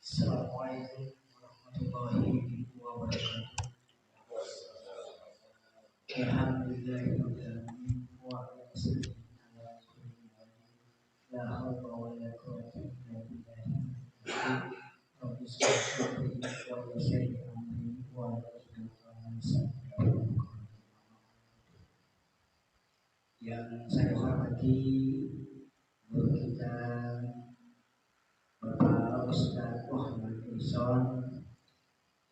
Assalamualaikum warahmatullahi wabarakatuh. Alhamdulillahirabbil alamin wa sallallahu la haula wa la quwwata illa billah. Rabbi shrah li sadri wa yassir li amri wa hlul 'uqdatam min yang saya hormati guru kita Bapak Ustaz Muhammad Ison,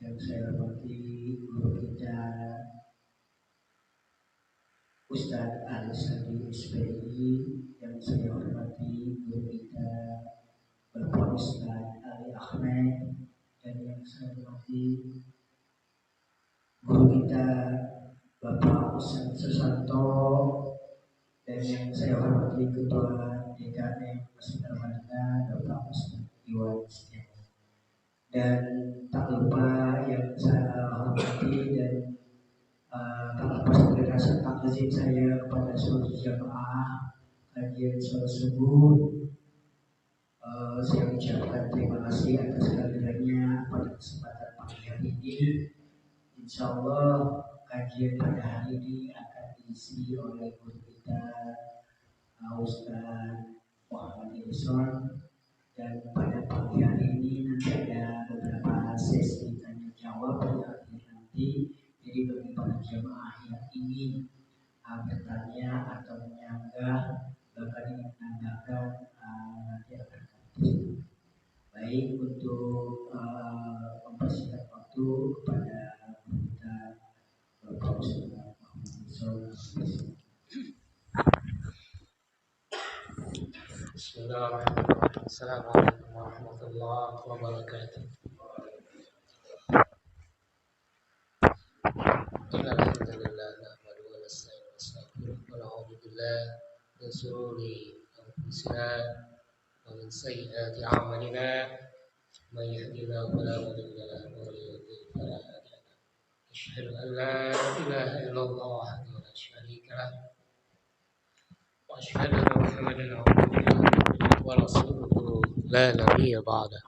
yang saya hormati guru kita Ustaz Al-Sadi SPI, yang saya hormati guru kita Bapak Ustaz Ali Ahmed, dan yang saya hormati guru kita Bapak Ustaz Susanto, dan yang saya hormati Ketua DKM Masjid Al-Madinah Bapak Ustaz Iwan Setiawan. Dan tak lupa yang saya hormati dan tak lepas dari rasa takzim saya kepada seluruh jamaah kajian sholat subuh. Saya ucapkan terima kasih atas kehadirannya pada kesempatan pagi hari ini. Insya Allah kajian pada hari ini akan diisi oleh guru kita Ustaz Muhammad Ison, dan pada pagi hari ini nanti ada beberapa sesi tanya jawab pada akhir nanti. Jadi bagi para jemaah yang ingin bertanya atau menyanggah, bahkan ingin menambahkan, nanti akan kami. Baik, untuk mempersingkat waktu kepada kita Bapak Ustaz Muhammad Ison. Bismillahirrahmanirrahim. Assalamualaikum warahmatullahi wabarakatuh. Alhamdulillah nahmaduhu wa nasta'inuhu wa nastaghfiruh wa na'udzu billahi min shururi anfusina wa min sayyiati a'malina. Man yahdihillahu fala mudilla lahu wa man yudlil fala hadiya lahu. Asyhadu an la ilaha illallah wahdahu la syarika lahu wa asyhadu anna Muhammadan abduhu wa rasuluhu la nabiyya ba'da.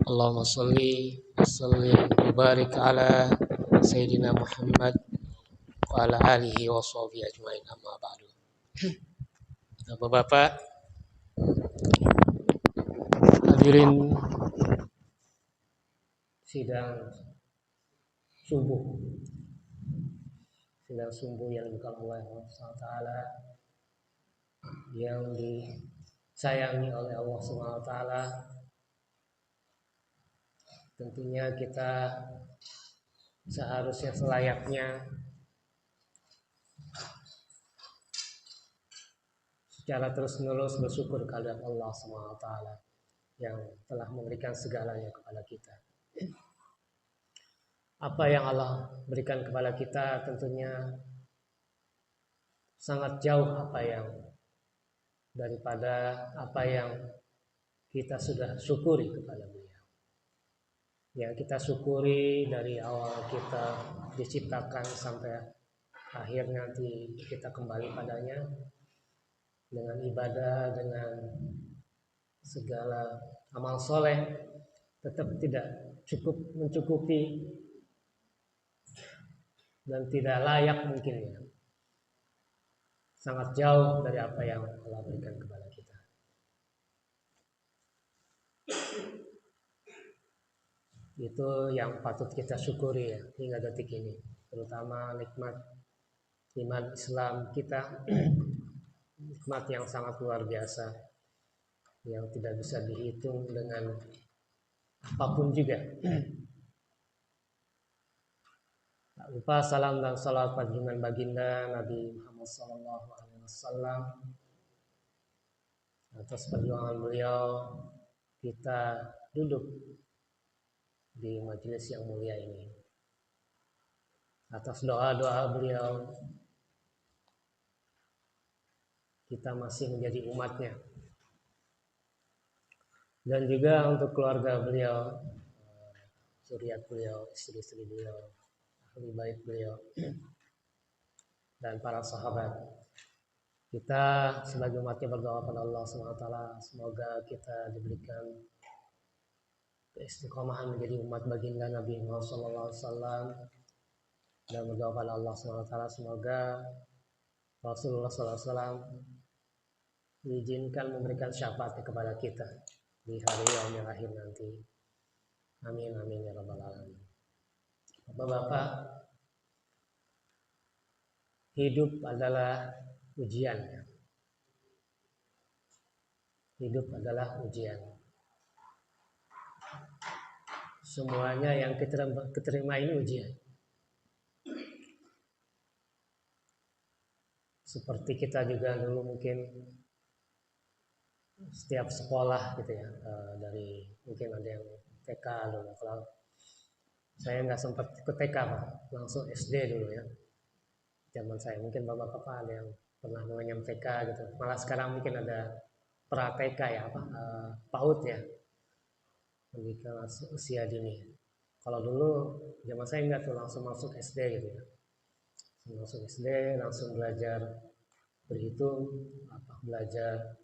Allahumma sholli wa sallim wa barik ala Sayyidina Muhammad wa ala alihi wa sahbihi ajma'in, amma ba'du. Bapak-bapak, hadirin sidang subuh yang dibuka oleh Allah SWT, yang disayangi oleh Allah SWT. Tentunya kita seharusnya selayaknya secara terus-menerus bersyukur kehadirat Allah SWT yang telah memberikan segalanya kepada kita. Apa yang Allah berikan kepada kita tentunya sangat jauh daripada apa yang kita sudah syukuri kepada Beliau. Yang kita syukuri dari awal kita diciptakan sampai akhir nanti kita kembali padanya dengan ibadah, dengan segala amal soleh, tetap tidak cukup mencukupi dan tidak layak mungkin ya. Sangat jauh dari apa yang Allah berikan kepada kita. Itu yang patut kita syukuri ya, hingga detik ini, terutama nikmat iman Islam kita, nikmat yang sangat luar biasa yang tidak bisa dihitung dengan apapun juga. Tak lupa salam dan salawat junjungan baginda Nabi Muhammad SAW. Atas perjuangan beliau kita duduk di majelis yang mulia ini. Atas doa-doa beliau kita masih menjadi umatnya. Dan juga untuk keluarga beliau, zuriat beliau, istri-istri beliau, ahli bait beliau, dan para sahabat. Kita sebagai umatnya berdoa kepada Allah SWT, semoga kita diberikan keistiqomahan menjadi umat baginda Nabi Muhammad SAW, dan berdoa pada Allah SWT semoga Rasulullah SAW diizinkan memberikan syafaat kepada kita di hari yaumil akhir nanti. Amin amin ya rabbal alamin. Bapak-bapak, hidup adalah ujian. Hidup adalah ujian. Semuanya yang kita terima ini ujian. Seperti kita juga dulu mungkin setiap sekolah gitu ya, dari mungkin ada yang TK dulu. Kalau saya nggak sempat ikut TK Pak, langsung SD dulu ya. Zaman saya mungkin bapak-bapak ada yang pernah mengenyam TK gitu. Malah sekarang mungkin ada pra TK ya, PAUD ya, lebih ke usia dini. Kalau dulu zaman saya nggak tuh, langsung masuk SD gitu ya. Langsung SD, langsung belajar berhitung, belajar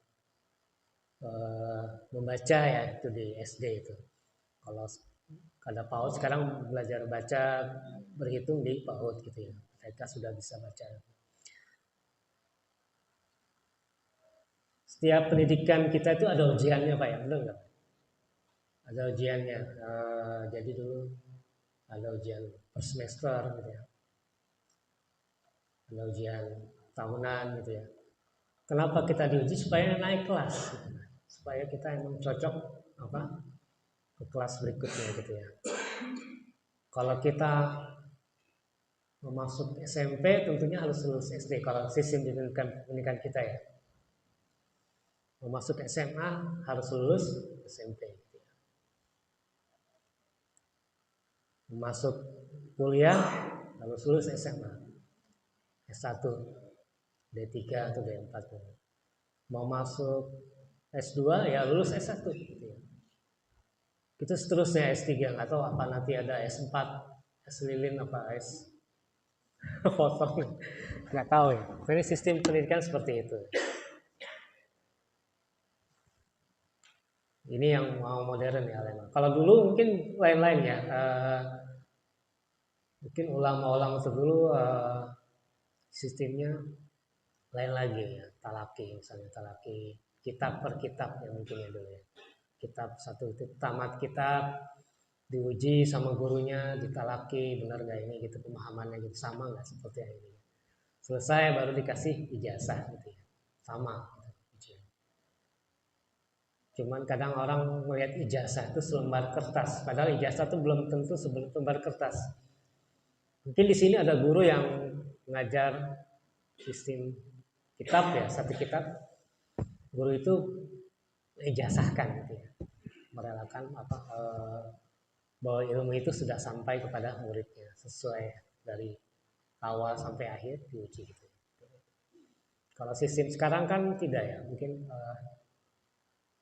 membaca ya, itu di SD itu. Kalau ada PAUD sekarang belajar baca berhitung di PAUD gitu ya. Mereka sudah bisa baca. Setiap pendidikan kita itu ada ujiannya Pak ya, benar nggak? Ada ujiannya. Jadi dulu ada ujian per semester gitu ya. Ada ujian tahunan gitu ya. Kenapa kita diuji? Supaya naik kelas, gitu. Supaya kita emang cocok ke kelas berikutnya gitu ya. Kalau kita mau masuk SMP tentunya harus lulus SD kalau sistem pendidikan kita ya. Mau masuk SMA harus lulus SMP. Gitu ya. Mau masuk kuliah harus lulus SMA. S1, D3 atau D4. Mau masuk S2 ya lulus S1 gitu ya. Itu seterusnya S3, nggak tahu apa nanti ada S4, S lilin apa S potong, nggak tahu ya. Ini sistem pendidikan seperti itu. Ini yang mau modern ya. Kalau dulu mungkin lain-lain ya. Mungkin ulama-ulama dulu sistemnya lain lagi ya. Talaki misalnya, talaki kitab per kitab yang mungkin ya dulu ya. Kitab satu itu tamat kitab, diuji sama gurunya, ditalaki benar nggak ini gitu, pemahamannya gitu, sama nggak seperti yang ini. Selesai baru dikasih ijazah gitu ya, sama. Cuman kadang orang melihat ijazah itu selembar kertas, padahal ijazah itu belum tentu selembar kertas. Mungkin di sini ada guru yang mengajar sistem kitab ya, satu kitab, guru itu ijazahkan gitu ya, merelakan bahwa ilmu itu sudah sampai kepada muridnya sesuai dari awal sampai akhir diuji gitu. Kalau sistem sekarang kan tidak ya, mungkin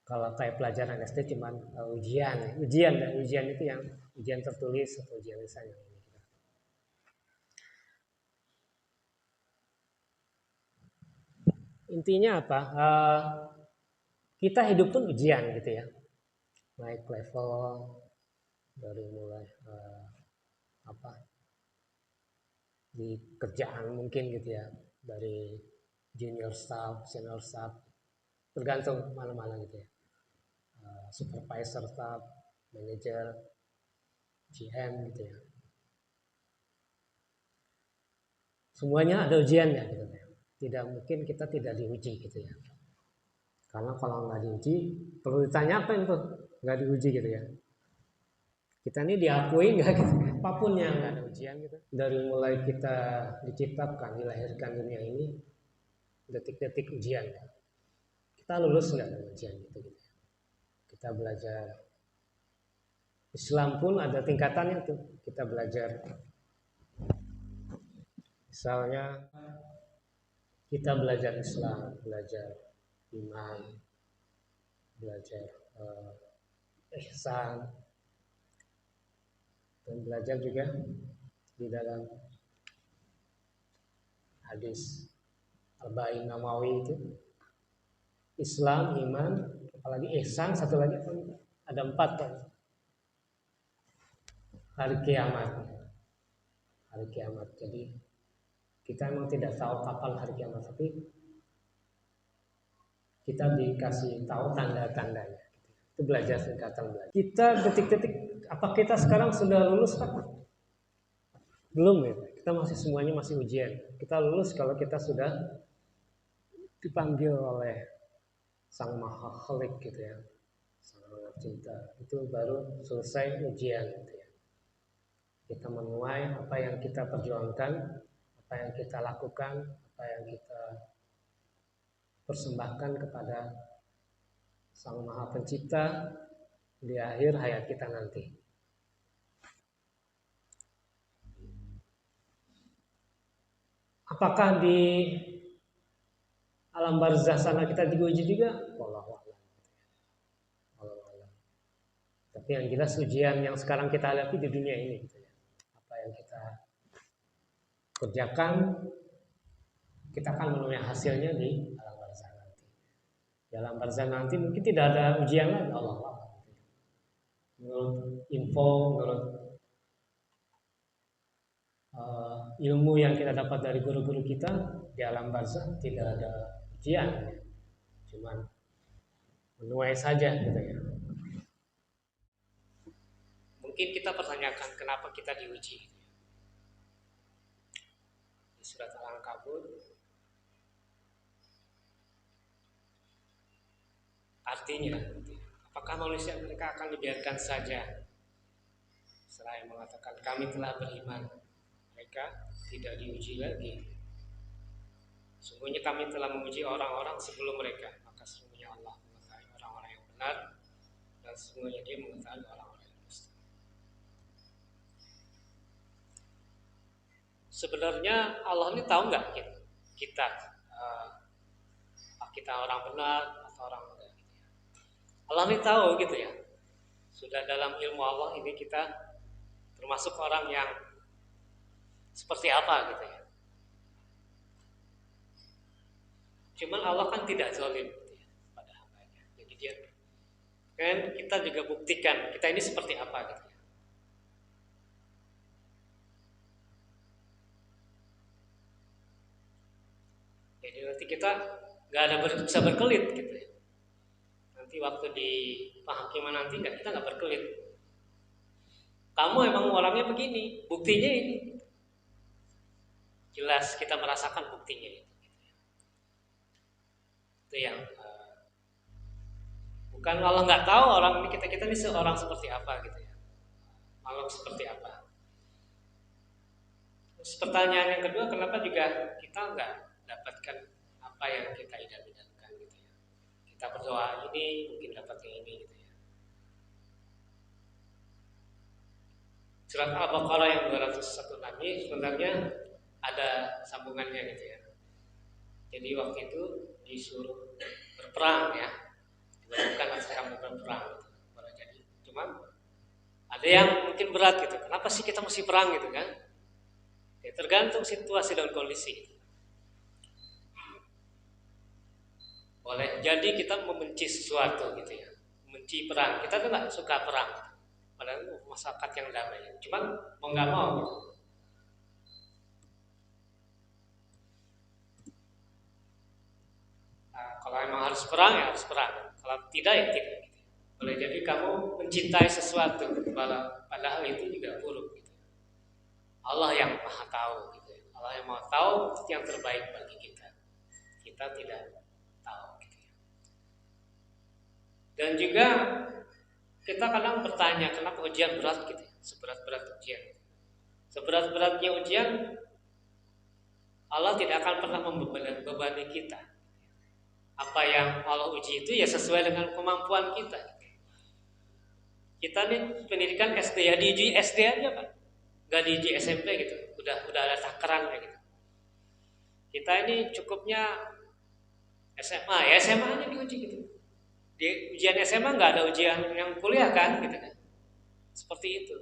kalau kayak pelajaran SD cuman ujian dan ujian itu yang ujian tertulis atau ujian lisan yang ini. Intinya apa? Kita hidup pun ujian gitu ya, naik level dari mulai di kerjaan mungkin gitu ya, dari junior staff, senior staff, tergantung mana-mana gitu ya, supervisor staff, manager, GM gitu ya. Semuanya ada ujiannya gitu ya. Tidak mungkin kita tidak diuji gitu ya. Karena kalau nggak diuji, perlu ditanya apa itu? Nggak diuji gitu ya. Kita ini diakui nggak gitu? Apapun yang nggak ada ujian gitu. Dari mulai kita diciptakan, dilahirkan dunia ini, detik-detik ujian. Ya. Kita lulus nggak dengan ujian gitu. Kita belajar Islam pun ada tingkatannya tuh. Kita belajar, misalnya kita belajar Islam, belajar iman, belajar ihsan, dan belajar juga di dalam hadis Arba'in Nawawi itu Islam, iman, apalagi ihsan, satu lagi ada 4 kan. hari kiamat. Hari kiamat. Jadi kita memang tidak tahu kapan hari kiamat, tapi kita dikasih tahu tanda-tandanya. Itu belajar singkatan belajar. Kita detik-detik, apa kita sekarang sudah lulus Pak? Belum ya. Kita masih semuanya masih ujian. Kita lulus kalau kita sudah dipanggil oleh Sang Maha Khalik gitu ya. Sang Maha Cinta. Itu baru selesai ujian gitu ya. Kita menuai apa yang kita perjuangkan, apa yang kita lakukan, apa yang kita persembahkan kepada Sang Maha Pencipta di akhir hayat kita nanti. Apakah di alam barzah sana kita diuji juga? Wallahu a'lam. Tapi yang jelas ujian yang sekarang kita hadapi di dunia ini gitu ya. Apa yang kita kerjakan, kita akan menuai hasilnya di alam barzah nanti. Di alam barzah nanti mungkin tidak ada ujian lagi, Allah. Menurut info, menurut ilmu yang kita dapat dari guru-guru kita, di alam barzah tidak ada ujian, cuman menuai saja gitu ya. Mungkin kita pertanyakan kenapa kita diuji. Di surat Al-Ankabut artinya, apakah manusia mereka akan dibiarkan saja? Selain mengatakan kami telah beriman, mereka tidak diuji lagi. Sungguhnya kami telah menguji orang-orang sebelum mereka, maka sungguhnya Allah mengetahui orang-orang yang benar dan sungguhnya Dia mengetahui orang-orang yang dusta. Sebenarnya Allah ini tahu nggak kita kita orang benar atau orang enggak gitu ya. Allah ini tahu gitu ya. Sudah dalam ilmu Allah ini kita termasuk orang yang seperti apa gitu ya. Cuman Allah kan tidak zalim gitu ya, pada hambanya. Jadi Dia kan kita juga buktikan kita ini seperti apa gitu ya. Jadi nanti kita nggak ada bisa berkelit gitu ya. Nanti waktu di penghakiman nanti kita nggak berkelit. Kamu emang orangnya begini, buktinya ini. Jelas kita merasakan buktinya itu. Itu yang bukan Allah nggak tahu orang ini kita ini seorang seperti apa gitu ya, makhluk seperti apa. Terus pertanyaan yang kedua, kenapa juga kita nggak dapatkan apa yang kita idam-idamkan gitu ya. Kita berdoa ini mungkin dapat yang ini gitu ya. Surat Al-Baqarah yang 201 tadi sebenarnya ada sambungannya gitu ya. Jadi waktu itu disuruh berperang ya, bukan asal kamu berperang gitu. Jadi cuma ada yang mungkin berat gitu. Kenapa sih kita mesti perang gitu kan? Ya, tergantung situasi dan kondisi. Boleh jadi kita membenci sesuatu gitu ya, membenci perang. Kita tuh nggak suka perang, padahal masyarakat yang damai. Cuman mau nggak mau gitu. Kalau emang harus perang ya harus perang. Kalau tidak ya tidak. Gitu. Boleh jadi kamu mencintai sesuatu, padahal itu juga buruk. Gitu. Allah yang maha tahu. Gitu. Allah yang maha tahu yang terbaik bagi kita. Kita tidak tahu. Gitu. Dan juga kita kadang bertanya kenapa ujian berat gitu. Seberat-berat ujian. Seberat-beratnya ujian, Allah tidak akan pernah membebani kita. Apa yang Allah uji itu ya sesuai dengan kemampuan kita. Kita nih pendidikan SD ya diuji SD aja Pak, nggak diuji SMP gitu. Udah ada takarannya gitu. Kita ini cukupnya SMA ya SMA aja diuji gitu. Di ujian SMA nggak ada ujian yang kuliah kan gitu kan. Seperti itu.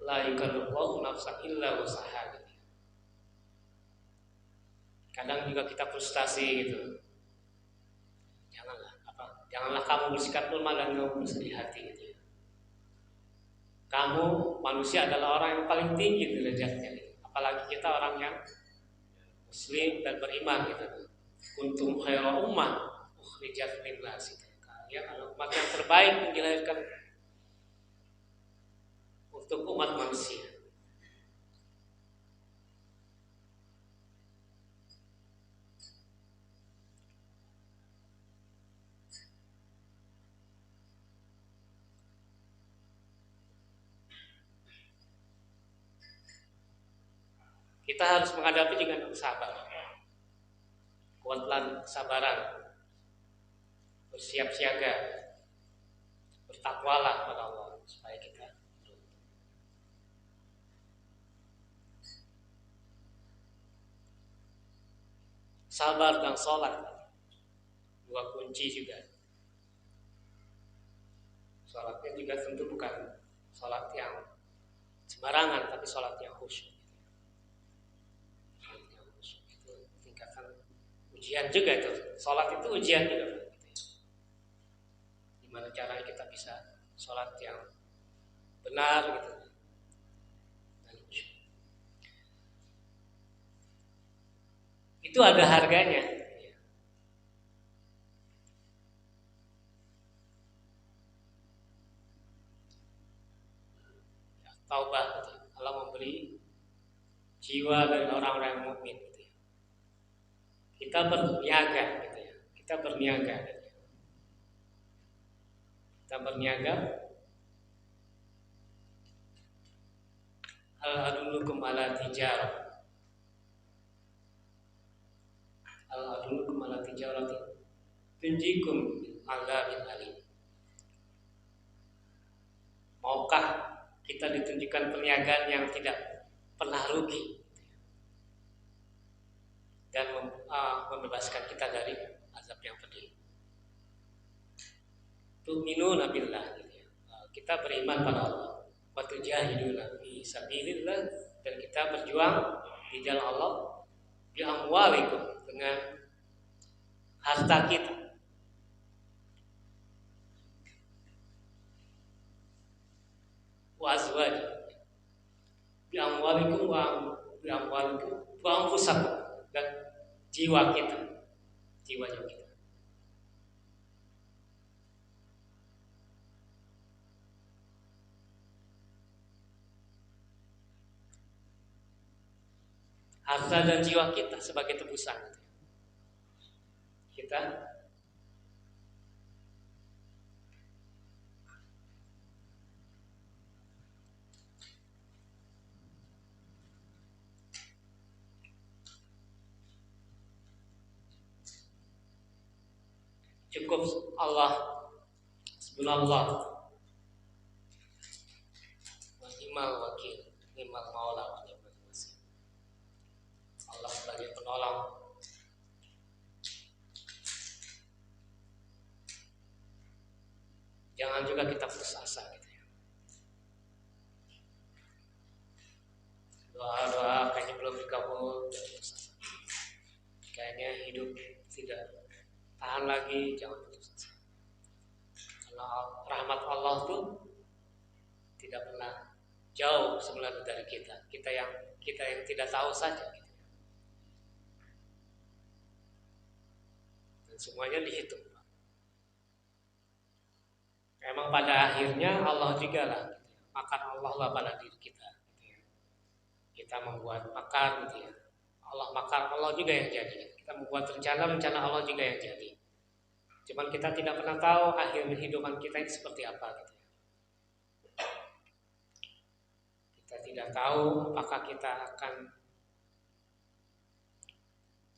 La yukallifullahu nafsan illa wus'aha. Kadang juga kita frustasi gitu. Janganlah kamu bersikap lemah dan kamu bersedih hati gitu ya. Kamu manusia adalah orang yang paling tinggi derajatnya gitu. Apalagi kita orang yang muslim dan beriman gitu. Kuntum khairu ummah ukhrijat lin-nas. Kalian adalah umat yang terbaik yang dilahirkan untuk umat manusia. Kita harus menghadapi dengan sabar. Kuatlah kesabaran. Bersiap siaga. Bertakwalah kepada Allah supaya kita sabar dan sholat, dua kunci juga. Sholatnya juga tentu bukan sholat yang sembarangan, tapi sholat yang khusyuk. Itu tingkatan ujian juga itu. Sholat itu ujian juga. Gimana caranya kita bisa sholat yang benar gitu. Itu ada harganya. Taubah gitu. Allah memberi jiwa dari orang-orang yang mukmin gitu ya. Kita berniaga gitu ya. Kita berniaga gitu ya. Kita berniaga. Hal adullukum ala tijarah. Hal adullukum ala tijarah tunjikum min adzabin alim. Maukah kita ditunjukkan perniagaan yang tidak pernah rugi dan membebaskan kita dari azab yang pedih. Tu'minuna billah gitu ya. Kita beriman pada Allah. Wa tujahiduna fi sabilillah, dan kita berjuang di jalan Allah bi amwalikum, dengan harta kita. Wa azwaj bi amwalikum wa anfusakum, dan jiwa kita, jiwanya kita. Harta dan jiwa kita sebagai tebusan. Kita cukup Allah, subhanallah, wa ni'mal wakil, ni'mal maula wa ni'mal nasir. Allah sebagai penolong. Jangan juga kita putus asa gitu ya. Doa-doa kayaknya belum dikabul, kayaknya hidup tidak tahan lagi, jangan putus asa. Karena rahmat Allah tuh tidak pernah jauh sebenarnya dari kita. Kita yang tidak tahu saja gitu. Dan semuanya dihitung. Memang pada akhirnya Allah juga lah, makan Allah lah pada diri kita. Gitu ya. Kita membuat makar gitu ya. Allah makar, Allah juga yang jadi. Kita membuat rencana Allah juga yang jadi. Cuman kita tidak pernah tahu akhir kehidupan kita ini seperti apa gitu ya. Kita tidak tahu apakah kita akan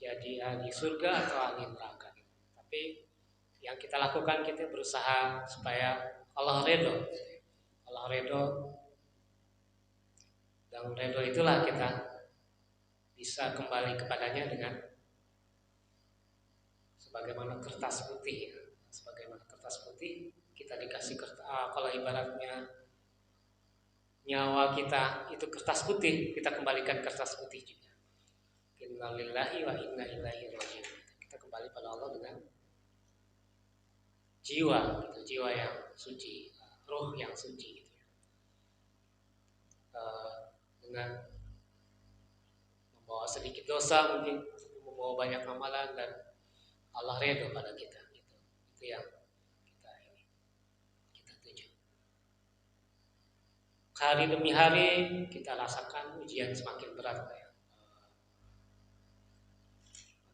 jadi ahli surga atau ahli neraka. Tapi yang kita lakukan, kita berusaha supaya Allah ridho. Allah ridho, dan ridho itulah kita bisa kembali kepadanya dengan sebagaimana kertas putih. Sebagaimana kertas putih, kita dikasih kertas, kalau ibaratnya nyawa kita itu kertas putih, kita kembalikan kertas putih juga. Inna lillahi wa inna ilaihi raji'un. Kita kembali pada Allah dengan jiwa, gitu, jiwa yang suci, ruh yang suci, gitu. Dengan membawa sedikit dosa mungkin, membawa banyak amalan dan Allah ridho pada kita, gitu. Itu yang kita tuju. Hari demi hari kita rasakan ujian semakin berat, ya.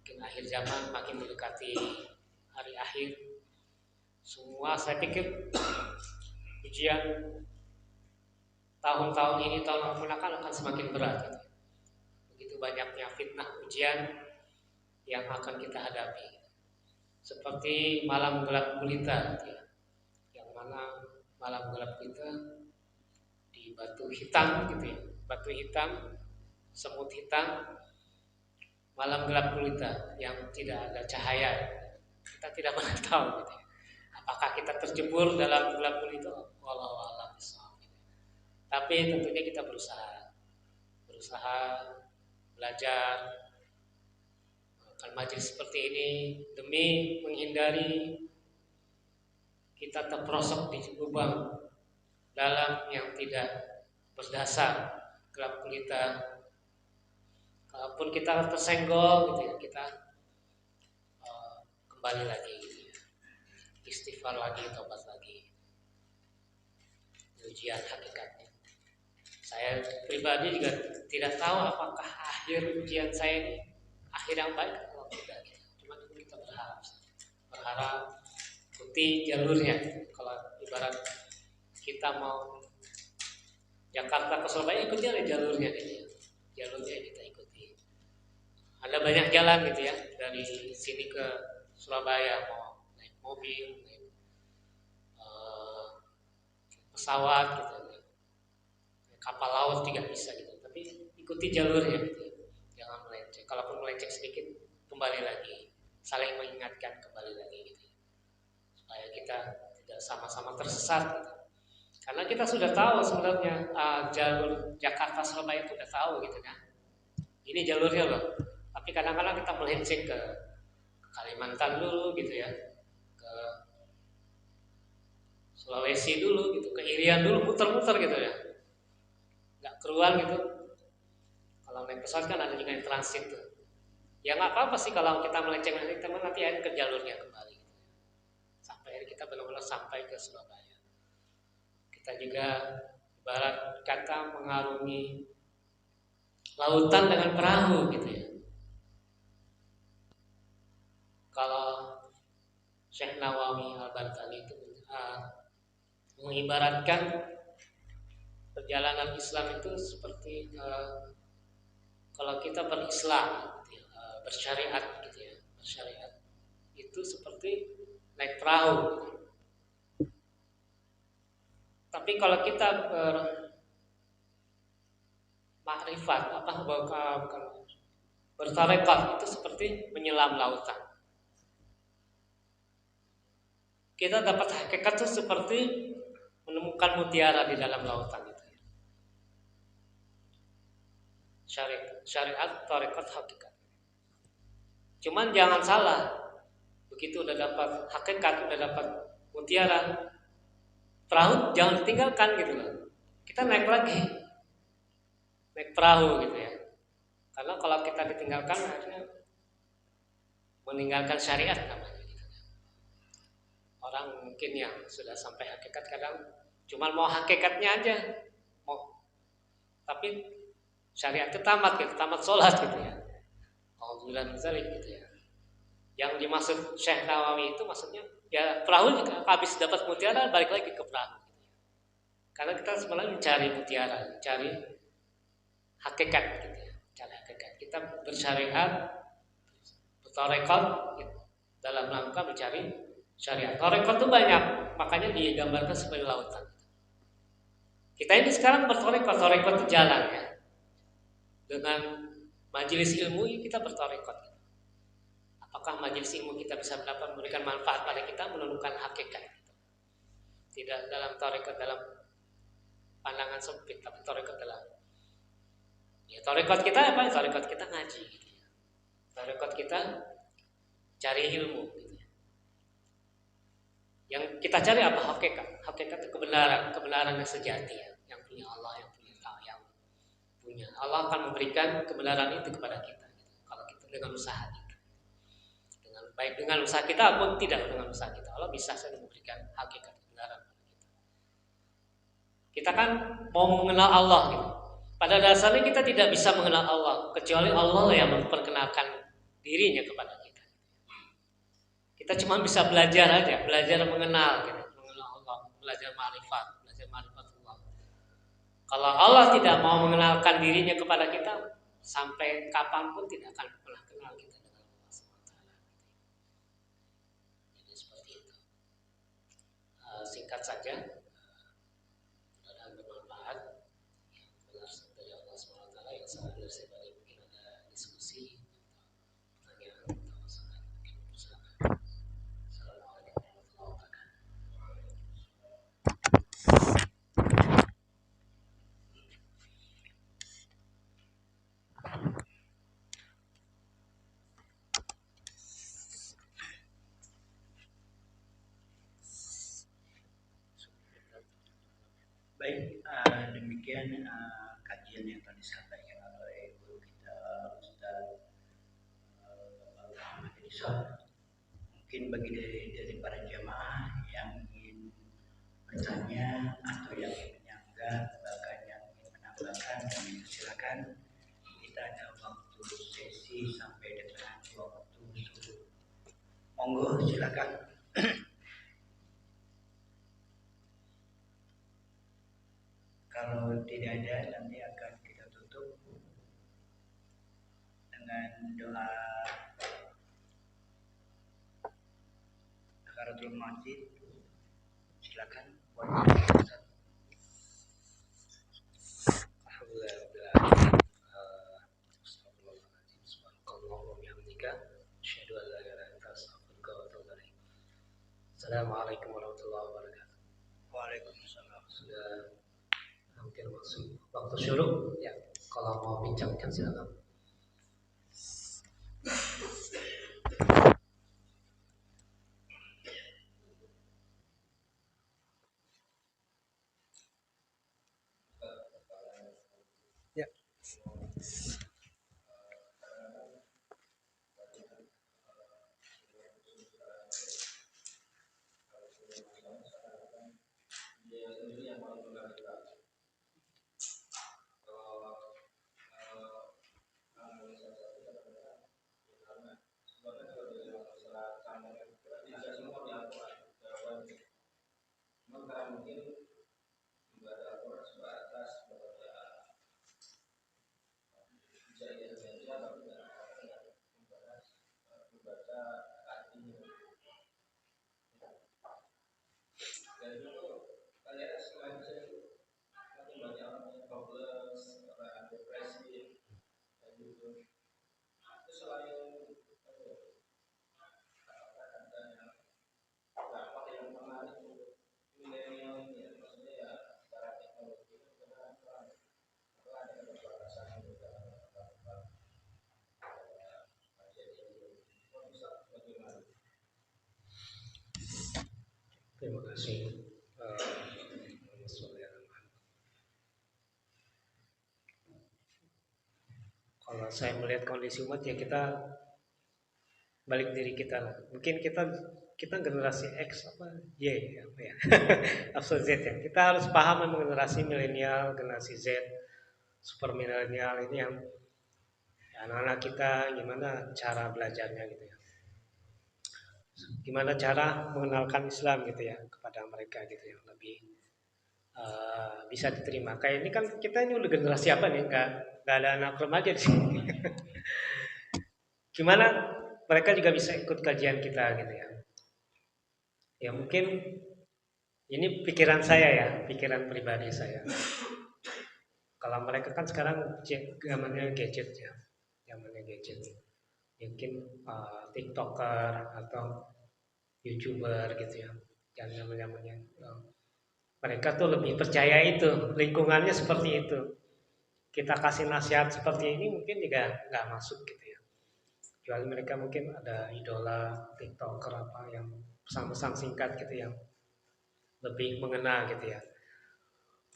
Makin akhir zaman, makin mendekati hari akhir. Semua saya pikir ujian tahun-tahun ini, tahun akan semakin berat, gitu. Begitu banyaknya fitnah ujian yang akan kita hadapi. Seperti malam gelap gulita, gitu ya. Yang mana malam gelap gulita di batu hitam, gitu ya. Batu hitam, semut hitam, malam gelap gulita yang tidak ada cahaya. Kita tidak pernah tahu, gitu ya. Apakah kita terjebur dalam gelap gulita? Wallahu a'lam bishawab. Tapi tentunya kita berusaha belajar melakukan majelis seperti ini demi menghindari kita terperosok di lubang dalam yang tidak berdasar, gelap gulita. Kalaupun kita tersenggol, gitu ya, kita kembali lagi, gitu ya. Istighfar lagi, tobat lagi. Ujian hakikatnya. Saya pribadi juga tidak tahu apakah akhir ujian saya ini akhir yang baik atau tidak. Cuma kita berharap ikuti jalurnya. Kalau ibarat kita mau Jakarta ke Surabaya, ikuti jalurnya, gitu ya. Jalurnya kita ikuti. Ada banyak jalan, gitu ya, dari sini ke Surabaya, mau naik mobil, naik pesawat, gitu. Kapal laut juga bisa, gitu. Tapi ikuti jalurnya, gitu. Jangan melenceng. Kalaupun melenceng sedikit, kembali lagi, saling mengingatkan, kembali lagi, gitu. Supaya kita tidak sama-sama tersesat, gitu. Karena kita sudah tahu sebenarnya jalur Jakarta Surabaya itu sudah tahu, gitu kan. Ini jalurnya loh. Tapi kadang-kadang kita melenceng ke Kalimantan dulu, gitu ya, ke Sulawesi dulu, gitu, ke Irian dulu, muter-muter, gitu ya. Nggak keruan, gitu. Kalau naik pesawat kan ada juga yang transit tuh. Ya nggak apa-apa sih kalau kita melenceng nanti akan ke jalurnya kembali, gitu. Sampai kita benar-benar sampai ke Surabaya. Kita juga ibarat kata mengarungi lautan dengan perahu, gitu ya. Kalau Syekh Nawawi Al-Bantani itu mengibaratkan perjalanan Islam itu seperti kalau kita berislam, gitu ya, bersyariat, gitu ya, bersyariat itu seperti naik perahu, gitu. Tapi kalau kita bermakrifat, bertarekat, itu seperti menyelam lautan. Kita dapat hakikat itu seperti menemukan mutiara di dalam lautan, gitu. Syariat, tarekat, hakikat. Cuman jangan salah, begitu udah dapat hakikat, udah dapat mutiara, perahu jangan ditinggalkan, gitu loh. Kita naik lagi, naik perahu, gitu ya. Karena kalau kita ditinggalkan, akhirnya meninggalkan syariat namanya. Orang mungkin yang sudah sampai hakikat kadang cuma mau hakikatnya aja, mau, tapi syariat itu tamat, gitu, tamat sholat, gitu ya. Alhamdulillah misalnya, gitu ya. Yang dimaksud Syekh Nawawi itu maksudnya ya perahu juga habis dapat mutiara balik lagi ke perahu, gitu ya. Karena kita sebenarnya mencari mutiara, mencari hakikat, gitu ya. Mencari hakikat. Kita bersyariat, bertarekat, gitu, dalam rangka mencari syariat. Tarekat itu banyak, makanya digambarkan sebagai lautan. Kita ini sekarang bertarekat, tarekat itu jalan, ya. Dengan majelis ilmu kita bertarekat. Apakah majelis ilmu kita bisa memberikan manfaat pada kita, menemukan hakikat? Tidak dalam tarekat dalam pandangan sempit, tapi tarekat dalam. Ya tarekat kita apa? Tarekat kita ngaji, gitu. tarekat kita cari ilmu gitu ya. Yang kita cari apa? Hakikat. Hakikat itu kebenaran yang sejati ya, yang punya Allah, yang punya Allah akan memberikan kebenaran itu kepada kita gitu. Kalau kita dengan usaha kita, baik dengan usaha kita ataupun tidak dengan usaha kita, Allah bisa saja memberikan hakikat kebenaran kepada kita. Kita kan mau mengenal Allah gitu. Pada dasarnya kita tidak bisa mengenal Allah kecuali Allah yang memperkenalkan dirinya kepada kita. Kita cuma bisa belajar aja, belajar mengenal gitu, mengenal Allah, belajar ma'rifat Allah. Kalau Allah tidak mau mengenalkan dirinya kepada kita, sampai kapanpun tidak akan pernah kenal kita dengan Allah SWT. Jadi seperti itu. Singkat saja, mudah-mudahan bermanfaat. Yang benar dari Allah SWT, yang salah dari saya balik mungkin ada diskusi, pertanyaan atau masalah mungkin bersama. Assalamualaikum warahmatullahi wabarakatuh. Baik, demikian kajian yang telah disampaikan oleh guru kita Ustaz Muhammad Edison. Mungkin bagi dari para jamaah yang ingin bertanya atau yang ingin menyanggah, bahkan yang ingin menambahkan, silakan. Kita ada waktu sesi sampai dengan waktu subuh. Monggo silakan. Kalau tidak ada, nanti akan kita tutup dengan doa Takaratul Masjid. Silakan. Assalamualaikum warahmatullahi wabarakatuh. Waalaikumsalam. Sudah hampir masuk waktu syuruk ya. Kalau mau bincangkan silakan. Ya. Terima kasih. Kalau saya melihat kondisi umat ya kita balik diri kita lah. Mungkin kita generasi X apa Y apa ya atau Z ya. Kita harus paham memang generasi milenial, generasi Z, super milenial ini yang ya, anak-anak kita gimana cara belajarnya gitu ya. Gimana cara mengenalkan Islam gitu ya kepada mereka gitu yang lebih bisa diterima. Kayak ini kan kita ini udah generasi apa nih? Nggak ada anak remaja di sini. Gimana mereka juga bisa ikut kajian kita gitu ya. Ya mungkin ini pikiran saya ya, pikiran pribadi saya. Kalau mereka kan sekarang zamannya gadget ya, zamannya gadget. Mungkin TikToker atau YouTuber gitu ya, yang namanya. Mereka tuh lebih percaya itu, lingkungannya seperti itu. Kita kasih nasihat seperti ini mungkin juga nggak masuk gitu ya. kecuali mereka mungkin ada idola TikToker apa yang pesan-pesan singkat gitu yang lebih mengena gitu ya.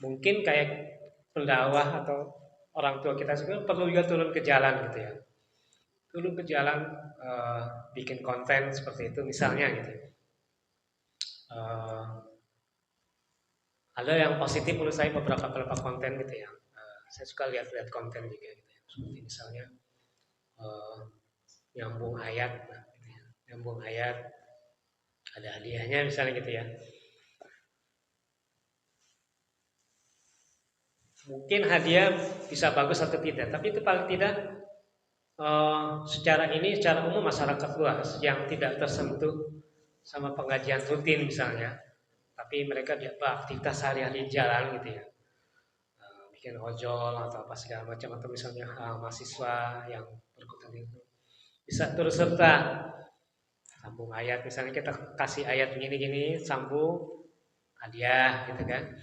Mungkin kayak pendakwah atau orang tua kita juga perlu juga turun ke jalan gitu ya. Turun ke jalan, bikin konten seperti itu misalnya gitu. Eh, ada yang positif menurut saya beberapa konten gitu ya. Saya suka lihat-lihat konten juga gitu ya. Seperti misalnya eh, nyambung ayat, nah, gitu ya. Nyambung ayat ada hadiahnya misalnya gitu ya. Mungkin hadiah bisa bagus atau tidak, tapi itu paling tidak secara umum masyarakat luas yang tidak tersentuh sama pengajian rutin misalnya, tapi mereka dia beraktivitas sehari-hari di jalan gitu ya, bikin ojol atau apa segala macam, atau misalnya mahasiswa yang berkutat itu bisa turut serta sambung ayat, misalnya kita kasih ayat gini-gini sambung hadiah gitu kan.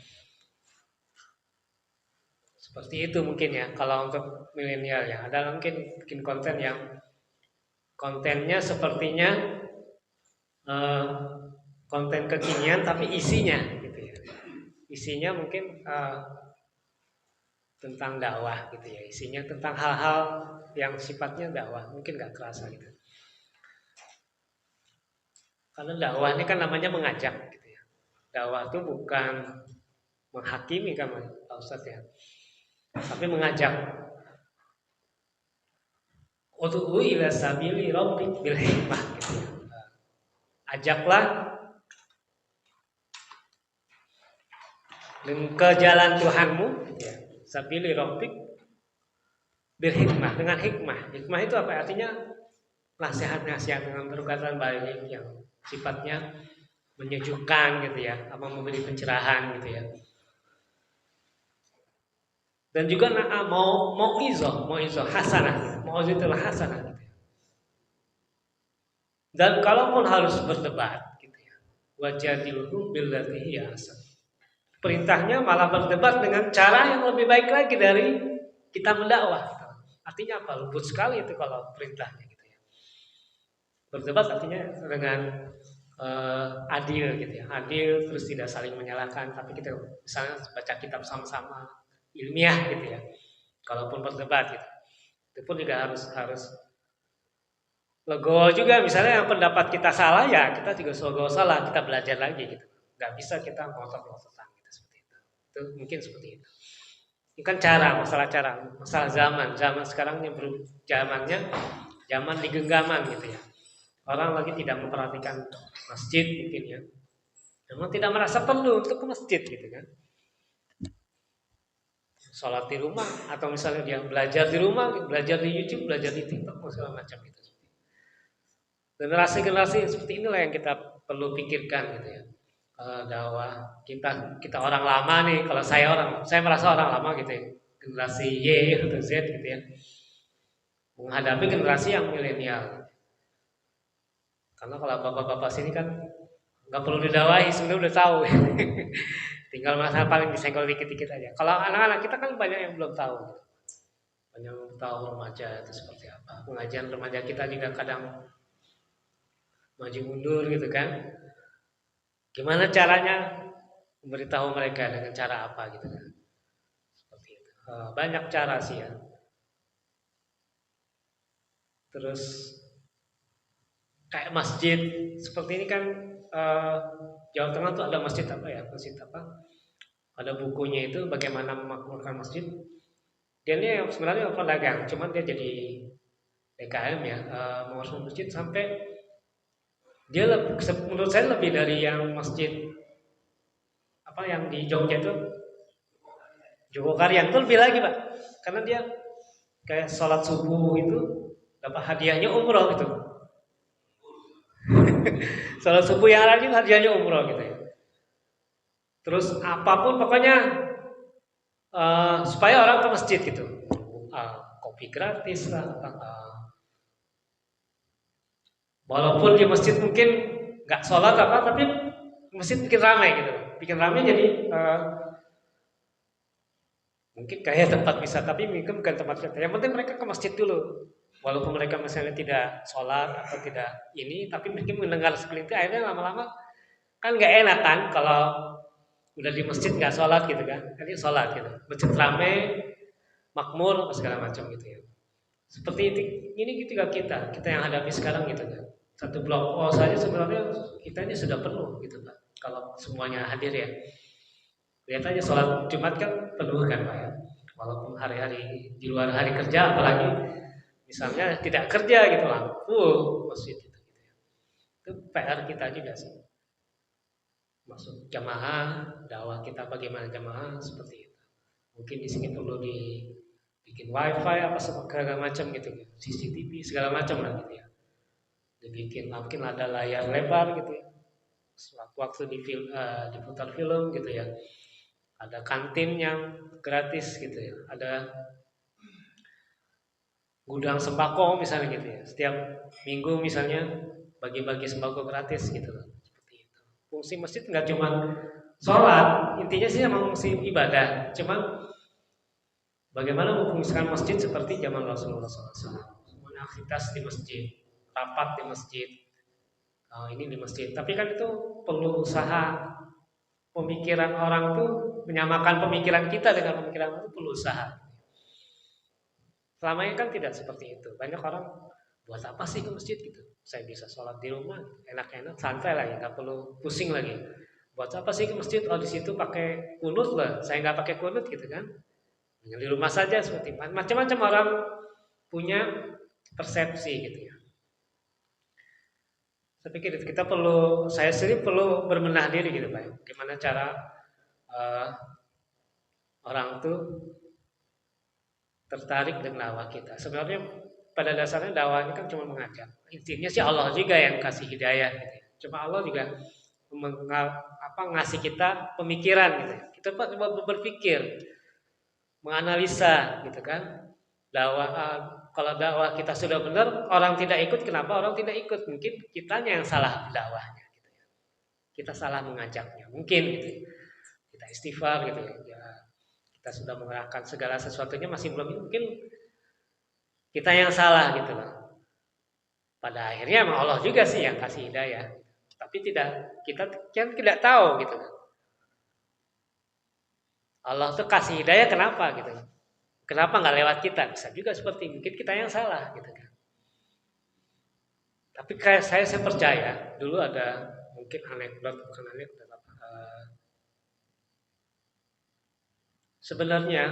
Seperti itu mungkin ya kalau untuk milenial ya. Ada mungkin bikin konten yang kontennya sepertinya eh, konten kekinian tapi isinya gitu ya. Isinya mungkin tentang dakwah gitu ya. Isinya tentang hal-hal yang sifatnya dakwah, mungkin nggak kerasa gitu. Karena dakwah ini kan namanya mengajak gitu ya. Dakwah itu bukan menghakimi kan Pak Ustadz ya. Tapi mengajak. Ud'u ila sabili rabbik bil hikmah gitu ya. Ajaklah ke jalan Tuhanmu gitu ya. Sabili rabbik bil hikmah, dengan hikmah. Hikmah itu apa? Artinya nasihat-nasihat dengan perkataan baik yang sifatnya menyejukkan gitu ya, apa memberi pencerahan gitu ya. Dan juga mau izoh hasanah, mau itulah hasanah gitu ya. Dan kalaupun harus berdebat gitu ya, wajadilhum billati hiya ahsan. Perintahnya malah berdebat dengan cara yang lebih baik lagi dari kita mendakwah. Artinya apa? Lembut sekali itu kalau perintahnya gitu ya. Berdebat artinya dengan adil gitu ya. Adil terus tidak saling menyalahkan, tapi kita misalnya baca kitab sama-sama ilmiah gitu ya. Kalaupun berdebat gitu. Itu pun juga harus legowo juga, misalnya yang pendapat kita salah ya kita juga legowo salah, kita belajar lagi gitu. Nggak bisa kita ngotot-ngototan gitu seperti itu. Itu mungkin seperti itu. Ini kan masalah zaman sekarang yang zamannya zaman digenggaman gitu ya. Orang lagi tidak memperhatikan masjid mungkin ya. Memang tidak merasa perlu untuk ke masjid gitu kan. Sholat di rumah atau misalnya dia belajar di rumah, belajar di YouTube, belajar di TikTok, segala macam itu. Generasi-generasi seperti inilah yang kita perlu pikirkan gitu ya. Dakwah kita orang lama nih, kalau saya merasa orang lama gitu ya, generasi Y atau Z gitu ya, menghadapi generasi yang milenial. Karena kalau bapak-bapak sini kan nggak perlu didakwahi, sebenarnya udah tahu. Tinggal masalah paling disenggol dikit-dikit aja. Kalau anak-anak kita kan banyak yang belum tahu. Banyak yang belum tahu remaja itu seperti apa. Pengajian remaja kita juga kadang maju mundur gitu kan. Gimana caranya memberitahu mereka dengan cara apa gitu kan. Seperti itu. Banyak cara sih ya. Terus kayak masjid seperti ini kan, Jawa Tengah tuh ada masjid apa ya? Masjid apa? Ada bukunya itu bagaimana memakmurkan masjid. Dia ini sebenarnya pedagang, cuman dia jadi DKM ya, mengurus masjid sampai dia menurut saya lebih dari yang masjid apa yang di Jogja itu Jogokarian itu lebih lagi Pak, karena dia kayak sholat subuh itu dapat hadiahnya umroh gitu. Sholat subuh yang rajin hadiahnya umroh gitu ya. Terus apapun pokoknya supaya orang ke masjid gitu, kopi gratis lah, walaupun di masjid mungkin nggak sholat apa, tapi masjid bikin ramai gitu, bikin ramai jadi mungkin kayak tempat wisata, tapi mungkin bukan tempat wisata. Yang penting mereka ke masjid dulu, Walaupun mereka misalnya tidak sholat atau tidak ini, tapi mungkin mendengar segelintir, akhirnya lama-lama kan nggak enak kan kalau udah di masjid nggak sholat gitu kan, jadi sholat gitu, masjid rame, makmur, segala macam gitu ya. Seperti ini juga kita yang hadapi sekarang gitu kan. Satu blok O saja sebenarnya kita ini sudah penuh gitu Pak. Kalau semuanya hadir ya. Lihat aja sholat Jumat kan penuh kan Pak ya. Walaupun hari-hari di luar hari kerja, apalagi misalnya tidak kerja gitu lah, full masjid itu. Itu PR kita juga sih. Masuk jamaah, dakwah kita bagaimana jamaah seperti itu. Mungkin di sini perlu dibikin wifi apa segala macam gitu ya, CCTV segala macam lah gitu ya. Dibikin mungkin ada layar lebar gitu ya. Waktu diputar film gitu ya. Ada kantin yang gratis gitu ya. Ada gudang sembako misalnya gitu ya. Setiap minggu misalnya bagi-bagi sembako gratis gitu loh. Seperti itu. Fungsi masjid nggak cuma sholat, intinya sih emang fungsi ibadah. Cuma bagaimana memfungsikan masjid seperti zaman Rasulullah SAW. Semuanya aktivitas di masjid, rapat di masjid, ini di masjid. Tapi kan itu perlu usaha. Pemikiran orang tuh menyamakan pemikiran kita dengan pemikiran orang itu perlu usaha. Selama ini kan tidak seperti itu. Banyak orang buat apa sih ke masjid gitu? Saya bisa sholat di rumah, enak-enak, santai lah ya, nggak perlu pusing lagi. Buat apa sih ke masjid? Oh di situ pakai kunut lah, saya nggak pakai kunut gitu kan? Di rumah saja seperti macam-macam orang punya persepsi gitu ya. Saya pikir kita perlu, saya sendiri perlu berbenah diri gitu Pak. Gimana cara orang tuh tertarik dengan dakwah kita. Sebenarnya pada dasarnya dakwah ini kan cuma mengajak. Intinya sih Allah juga yang kasih hidayah gitu ya. Cuma Allah juga ngasih kita pemikiran gitu ya. Kita berpikir, menganalisa gitu kan. Dakwah kalau dakwah kita sudah benar, orang tidak ikut, kenapa orang tidak ikut? Mungkin kitanya yang salah dakwahnya gitu ya. Kita salah mengajaknya, mungkin gitu. Kita istighfar gitu ya. Kita sudah mengerahkan segala sesuatunya masih belum, mungkin kita yang salah gitu loh. Pada akhirnya emang Allah juga sih yang kasih hidayah. Tapi kita kan tidak tahu gitu. Allah tuh kasih hidayah kenapa gitu. Kenapa nggak lewat kita? Bisa juga seperti mungkin kita yang salah gitu kan. Tapi kayak saya percaya dulu ada mungkin bukan anekdot apa. Sebenarnya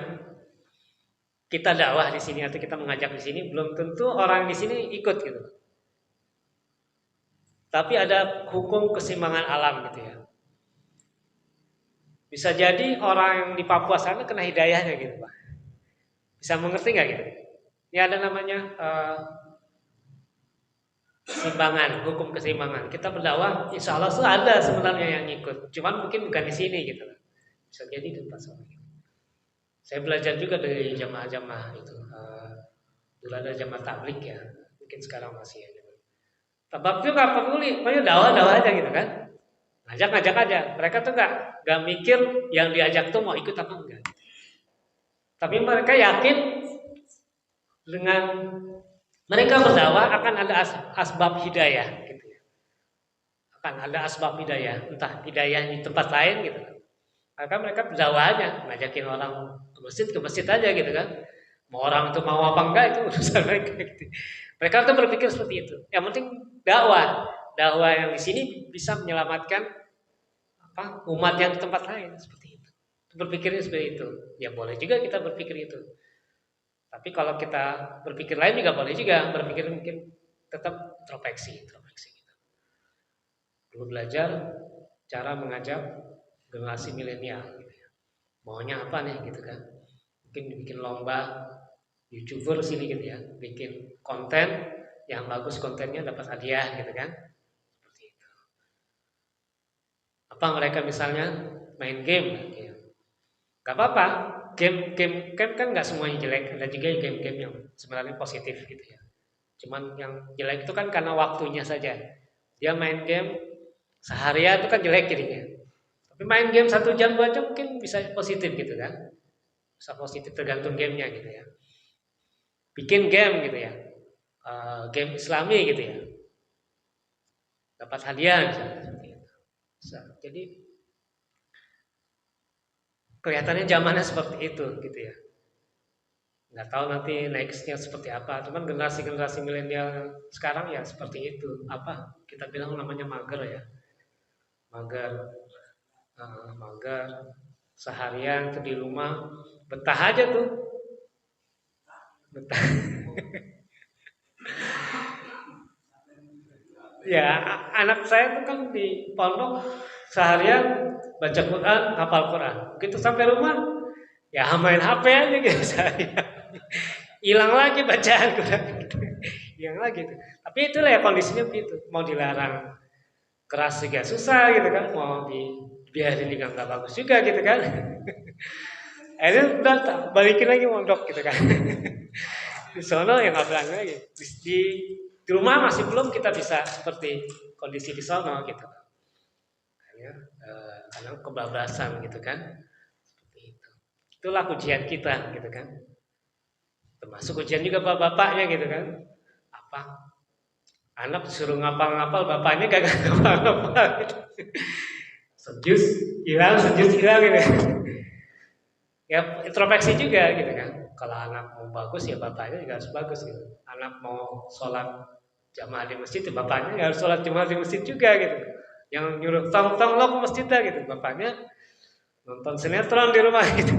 kita dakwah di sini atau kita mengajak di sini belum tentu orang di sini ikut gitu. Tapi ada hukum keseimbangan alam gitu ya. Bisa jadi orang yang di Papua sana kena hidayahnya gitu Pak. Bisa mengerti nggak gitu? Ini ada namanya keseimbangan, hukum keseimbangan. Kita berdakwah, insya Allah tuh ada sebenarnya yang ikut. Cuman mungkin bukan di sini gitu. Bisa jadi di tempat lain. Saya belajar juga dari jamaah-jamaah itu. Dulu ada jamaah tablik ya. Mungkin sekarang masih ya. Tabak itu nggak peduli, pokoknya dakwah aja gitu kan. Ngajak aja. Mereka tuh nggak mikir yang diajak tuh mau ikut apa enggak. Tapi mereka yakin dengan mereka berdakwah akan ada asbab hidayah gitu ya. Akan ada asbab hidayah, entah hidayah di tempat lain gitu. Maka mereka berdakwah aja, ngajakin orang ke masjid aja gitu kan. Mau orang itu mau apa enggak itu urusan mereka gitu. Mereka tuh berpikir seperti itu. Yang penting dakwah yang di sini bisa menyelamatkan umat yang di tempat lain seperti itu. Berpikirnya seperti itu. Ya boleh juga kita berpikir itu. Tapi kalau kita berpikir lain juga boleh juga, berpikir mungkin tetap introspeksi gitu. Perlu belajar cara mengajak generasi milenial gitu ya. Maunya apa nih gitu kan. Mungkin bikin lomba YouTuber sini gitu ya, bikin konten yang bagus, kontennya dapat hadiah gitu kan. Seperti itu. Apa mereka misalnya main game gitu. Gak apa-apa. Game kan nggak semuanya jelek, ada juga game-game yang sebenarnya positif gitu ya. Cuman yang jelek itu kan karena waktunya saja. Dia main game seharian itu kan jelek jadinya. Tapi main game 1 jam 2 jam mungkin bisa positif gitu kan. Bisa positif tergantung gamenya gitu ya. Bikin game gitu ya. game Islami gitu ya, dapat hadiah misalnya seperti itu. Jadi kelihatannya zamannya seperti itu gitu ya. Nggak tahu nanti nextnya seperti apa. Cuman generasi milenial sekarang ya seperti itu. Apa kita bilang namanya mager ya, mager, mager. Seharian tuh di rumah betah aja tuh, betah. Ya, anak saya tuh kan di pondok seharian baca Quran, hafal Quran. Begitu sampai rumah, ya main HP aja gitu saya. Hilang lagi bacaan Quran. Hilang lagi tuh. Tapi itulah ya kondisinya begitu. Mau dilarang keras juga susah gitu kan. Mau dibiarin juga nggak bagus juga gitu kan. Akhirnya udah balikin lagi mondok gitu kan. Di sono yang nggak berani lagi. Di rumah masih belum kita bisa seperti kondisi di sono gitu. Karena kebablasan gitu kan. Seperti itu. Itulah ujian kita gitu kan. Termasuk ujian juga bapaknya gitu kan. Apa? Anak disuruh ngapal-ngapal, bapaknya gak ngapal-ngapal gitu. Sejus hilang gitu. Ya introspeksi juga gitu kan. Kalau anak mau bagus ya bapaknya juga harus bagus gitu. Anak mau sholat jamaah di masjid ya bapaknya ya harus sholat jamaah di masjid juga gitu. Yang nyuruh tong lo ke masjid dah gitu, bapaknya nonton sinetron di rumah gitu.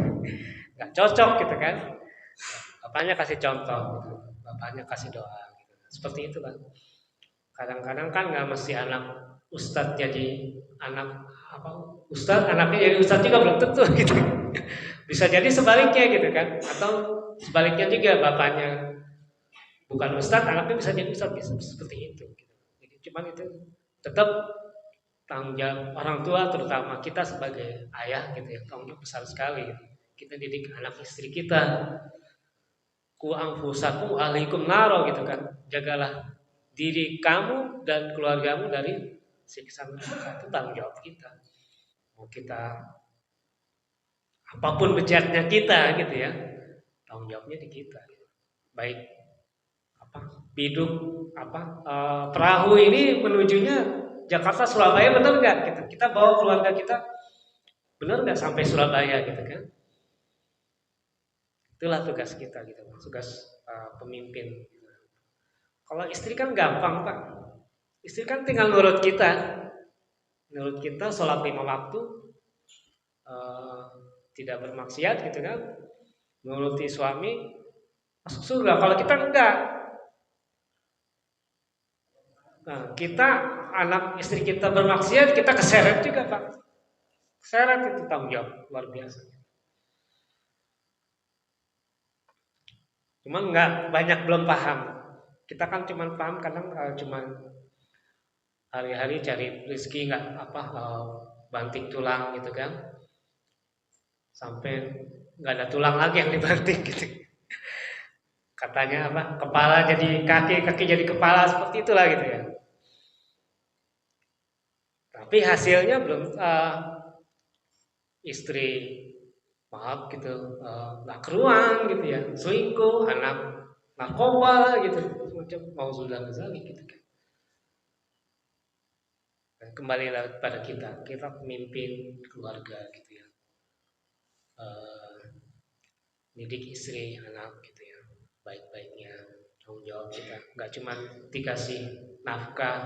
Gak cocok gitu kan. Bapaknya kasih contoh gitu. Bapaknya kasih doa gitu. Seperti itu kan. Kadang-kadang kan nggak mesti anak ustadz jadi anak apa ustadz anaknya jadi ustadz juga belum tentu gitu. Bisa jadi sebaliknya gitu kan, atau sebaliknya juga bapaknya bukan ustadz anaknya bisa jadi ustadz, bisa seperti itu gitu. Jadi cuman itu tetap tanggung jawab orang tua, terutama kita sebagai ayah gitu ya, tanggung jawab besar sekali gitu. Kita didik anak istri kita, ku anfusakum alaikum naro gitu kan, jagalah diri kamu dan keluargamu dari siksa neraka. Itu tanggung jawab kita. Mau kita apapun bejatnya kita gitu ya, tanggung jawabnya di kita. Baik apa biduk apa perahu ini menujunya Jakarta Surabaya benar nggak? Kita bawa keluarga kita benar nggak sampai Surabaya gitu kan? Itulah tugas kita gitu, tugas pemimpin. Kalau istri kan gampang Pak. Istri kan tinggal nurut kita. Nurut kita sholat 5 waktu, tidak bermaksiat gitu kan. Nuruti suami masuk surga. Kalau kita enggak. Nah, kita anak istri kita bermaksiat, kita keseret juga Pak. Keseret itu tanggung jawab luar biasa. Cuma enggak banyak belum paham. Kita kan cuma paham kadang cuma hari-hari cari rezeki nggak apa banting tulang gitu kan, sampai nggak ada tulang lagi yang dibanting gitu. Katanya apa kepala jadi kaki, kaki jadi kepala, seperti itulah gitu ya. Tapi hasilnya belum istri maaf gitu nggak keruan gitu ya, selingkuh, anak narkoba gitu, macam mau sudah lagi gitu kan. Dan kembali pada kita pemimpin keluarga gitu ya, didik istri anak gitu ya baik-baiknya, tanggung jawab kita. Nggak cuma dikasih nafkah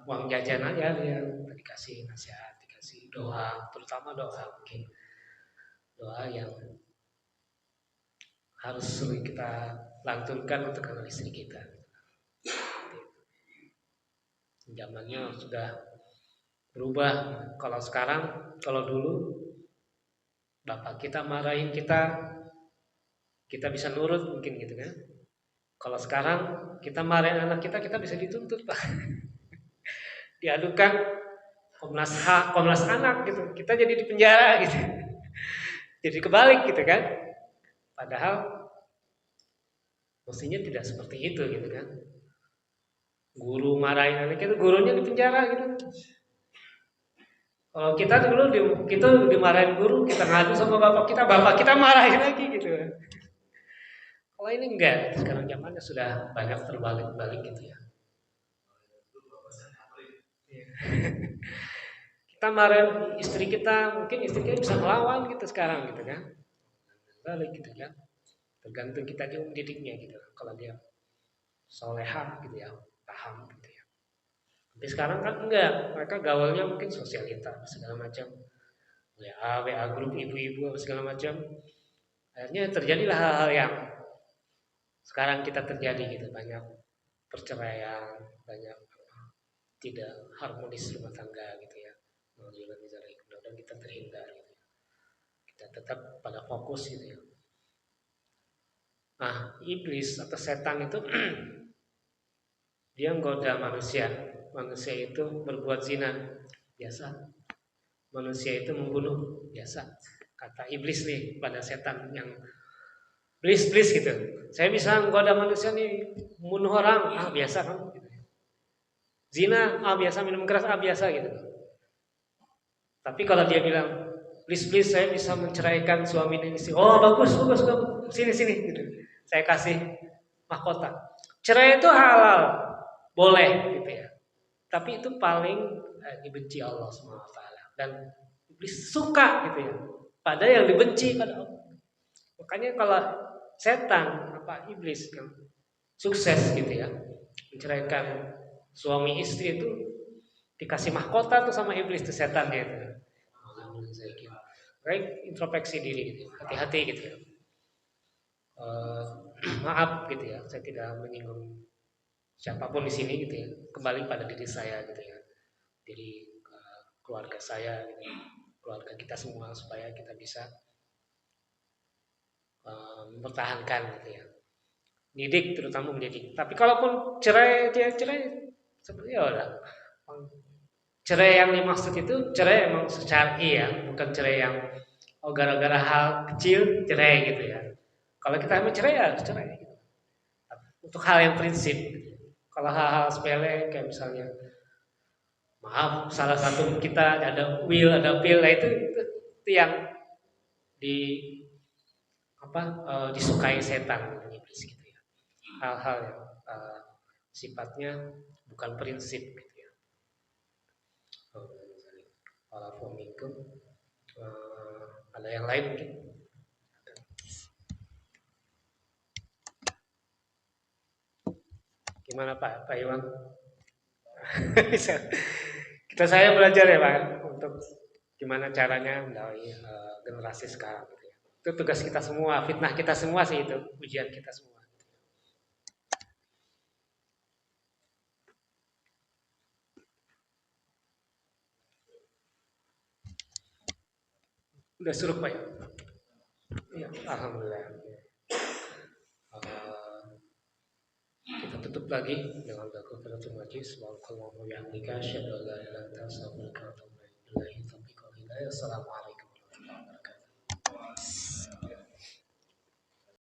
uang jajan aja ya, dikasih nasihat, dikasih doa, terutama doa mungkin doa yang harus sering kita lantunkan untuk anak istri kita. Zamannya sudah berubah. Kalau sekarang, kalau dulu bapak kita marahin kita bisa nurut mungkin gitu kan. Kalau sekarang kita marahin anak kita bisa dituntut Pak. Diadukan Komnas Anak gitu. Kita jadi di penjara gitu. Jadi kebalik gitu kan. Padahal mestinya tidak seperti itu gitu kan. Guru marahin anak itu, gurunya di penjara gitu. Kalau kita dulu kita dimarahin guru, kita ngadu sama bapak kita marahin lagi gitu. Kalau ini enggak, sekarang zamannya sudah banyak terbalik-balik gitu ya. Kita marah istri kita, mungkin istri kita bisa melawan gitu sekarang gitu kan. Balik gitu ya. Tergantung kita juga mendidiknya gitu. Kalau dia solehah gitu ya, paham gitu ya. Tapi sekarang kan enggak, mereka gaulnya mungkin sosialita segala macam. WA grup ibu-ibu segala macam. Akhirnya terjadilah hal-hal yang sekarang kita terjadi gitu, banyak perceraian, banyak tidak harmonis rumah tangga gitu ya. Mudah-mudahan kita terhindar gitu ya. Kita tetap pada fokus gitu ya. Nah, iblis atau setan itu dia menggoda manusia. Manusia itu berbuat zina, biasa. Manusia itu membunuh, biasa. Kata iblis nih pada setan yang please gitu. Saya bisa menggoda manusia nih, membunuh orang, biasa kan. Zina, biasa, minum keras, biasa gitu. Tapi kalau dia bilang, please saya bisa menceraikan suami dan istri. Oh bagus, sini gitu. Saya kasih mahkota. Cerai itu halal, boleh gitu ya. Tapi itu paling dibenci Allah SWT. Dan iblis suka gitu ya. Pada yang dibenci pada Allah. Makanya kalau setan iblis yang sukses gitu ya, menceraikan suami istri itu dikasih mahkota tuh sama iblis tuh setannya itu. Baik, introspeksi diri gitu. Hati-hati gitu ya. Maaf gitu ya, saya tidak menyinggung siapapun di sini gitu ya. Kembali pada diri saya gitu ya. Diri keluarga saya gitu ya. Keluarga kita semua supaya kita bisa mempertahankan gitu ya. Didik, terutama mendidik. Tapi kalaupun cerai sebenarnya udah. Cerai yang dimaksud itu cerai emang secara ya, bukan cerai yang gara-gara hal kecil cerai gitu ya. Kalau kita mau cerai ya harus cerai. Gitu. Untuk hal yang prinsip. Kalau hal-hal sepele kayak misalnya maaf salah satu kita ada will ada pill, itu yang disukai setan iblis gitu ya. Hal-hal yang sifatnya bukan prinsip gitu ya. Waalaikumsalam. Ada yang lain mungkin? Gimana Pak Iwan? Saya belajar ya Pak untuk gimana caranya mendalami generasi sekarang gitu ya. Itu tugas kita semua, fitnah kita semua sih itu, ujian kita semua. Udah suruh Pak ya? Ya, alhamdulillah. Kita tutup lagi dengan kafaratul majlis wa qul wa bihamdika asyhadu an la ilaha illa anta